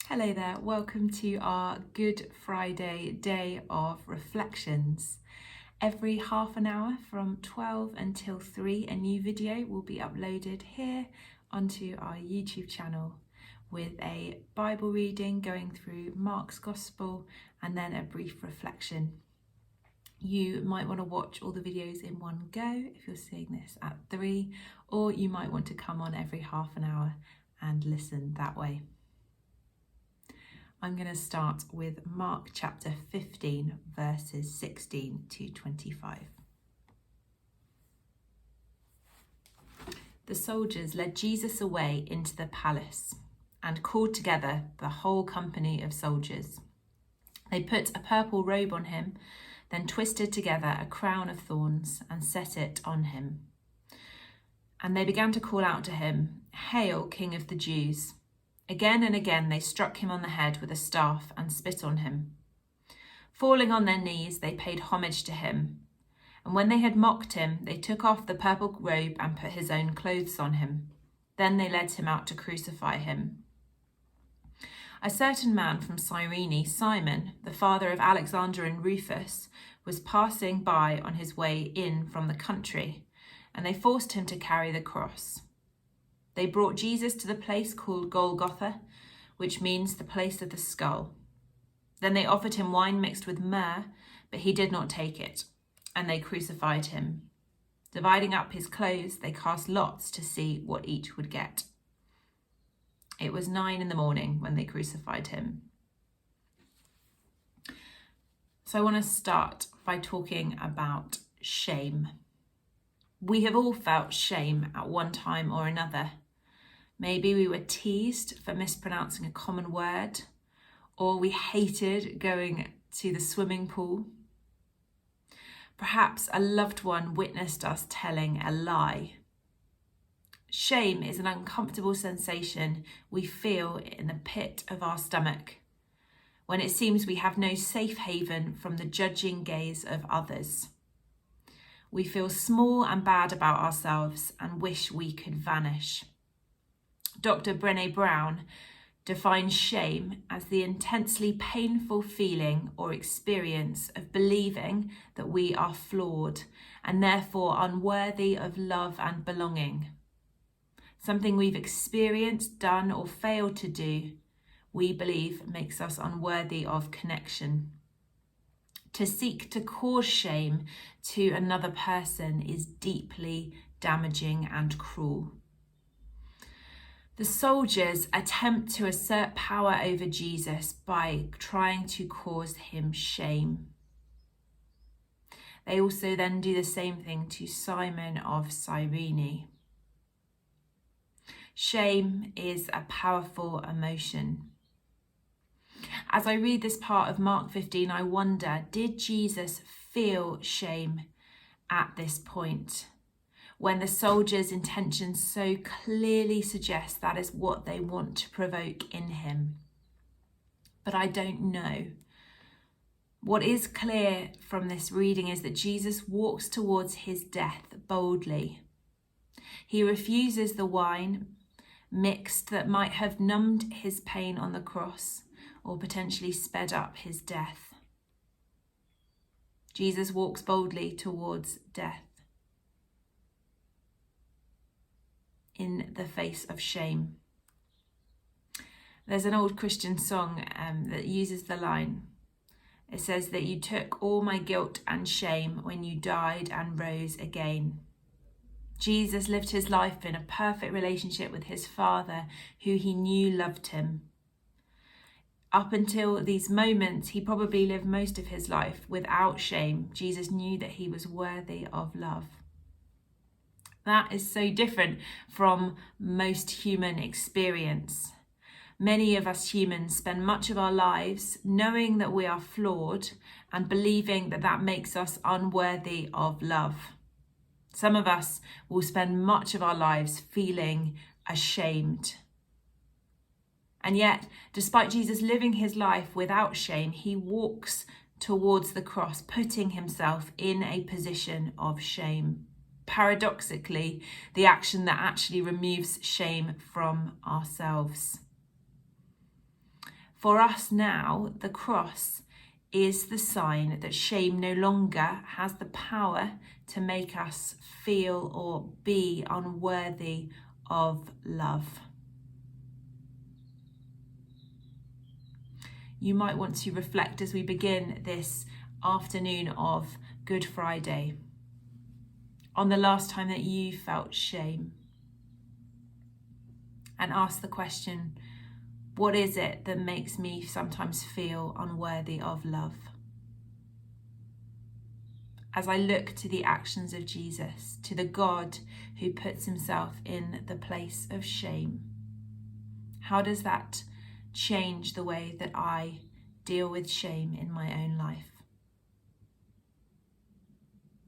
Hello there, welcome to our Good Friday day of reflections. Every half an hour from 12 until 3, a new video will be uploaded here onto our YouTube channel with a Bible reading going through Mark's Gospel and then a brief reflection. You might want to watch all the videos in one go if you're seeing this at 3, or you might want to come on every half an hour and listen that way. I'm going to start with Mark chapter 15, verses 16 to 25. The soldiers led Jesus away into the palace and called together the whole company of soldiers. They put a purple robe on him, then twisted together a crown of thorns and set it on him. And they began to call out to him, "Hail, King of the Jews!" Again and again they struck him on the head with a staff and spit on him. Falling on their knees, they paid homage to him. And when they had mocked him, they took off the purple robe and put his own clothes on him. Then they led him out to crucify him. A certain man from Cyrene, Simon, the father of Alexander and Rufus, was passing by on his way in from the country, and they forced him to carry the cross. They brought Jesus to the place called Golgotha, which means the place of the skull. Then they offered him wine mixed with myrrh, but he did not take it, and they crucified him. Dividing up his clothes, they cast lots to see what each would get. It was 9 a.m. when they crucified him. So I want to start by talking about shame. We have all felt shame at one time or another. Maybe we were teased for mispronouncing a common word, or we hated going to the swimming pool. Perhaps a loved one witnessed us telling a lie. Shame is an uncomfortable sensation we feel in the pit of our stomach when it seems we have no safe haven from the judging gaze of others. We feel small and bad about ourselves and wish we could vanish. Dr. Brené Brown defines shame as the intensely painful feeling or experience of believing that we are flawed and therefore unworthy of love and belonging. Something we've experienced, done, or failed to do, we believe makes us unworthy of connection. To seek to cause shame to another person is deeply damaging and cruel. The soldiers attempt to assert power over Jesus by trying to cause him shame. They also then do the same thing to Simon of Cyrene. Shame is a powerful emotion. As I read this part of Mark 15, I wonder, did Jesus feel shame at this point, when the soldiers' intentions so clearly suggest that is what they want to provoke in him? But I don't know. What is clear from this reading is that Jesus walks towards his death boldly. He refuses the wine mixed that might have numbed his pain on the cross or potentially sped up his death. Jesus walks boldly towards death in the face of shame. There's an old Christian song that uses the line. It says that you took all my guilt and shame when you died and rose again. Jesus lived his life in a perfect relationship with his Father, who he knew loved him. Up until these moments, he probably lived most of his life without shame. Jesus knew that he was worthy of love. That is so different from most human experience. Many of us humans spend much of our lives knowing that we are flawed and believing that that makes us unworthy of love. Some of us will spend much of our lives feeling ashamed. And yet, despite Jesus living his life without shame, he walks towards the cross, putting himself in a position of shame. Paradoxically, the action that actually removes shame from ourselves. For us now, the cross is the sign that shame no longer has the power to make us feel or be unworthy of love. You might want to reflect as we begin this afternoon of Good Friday on the last time that you felt shame, and ask the question, what is it that makes me sometimes feel unworthy of love? As I look to the actions of Jesus, to the God who puts himself in the place of shame, how does that change the way that I deal with shame in my own life?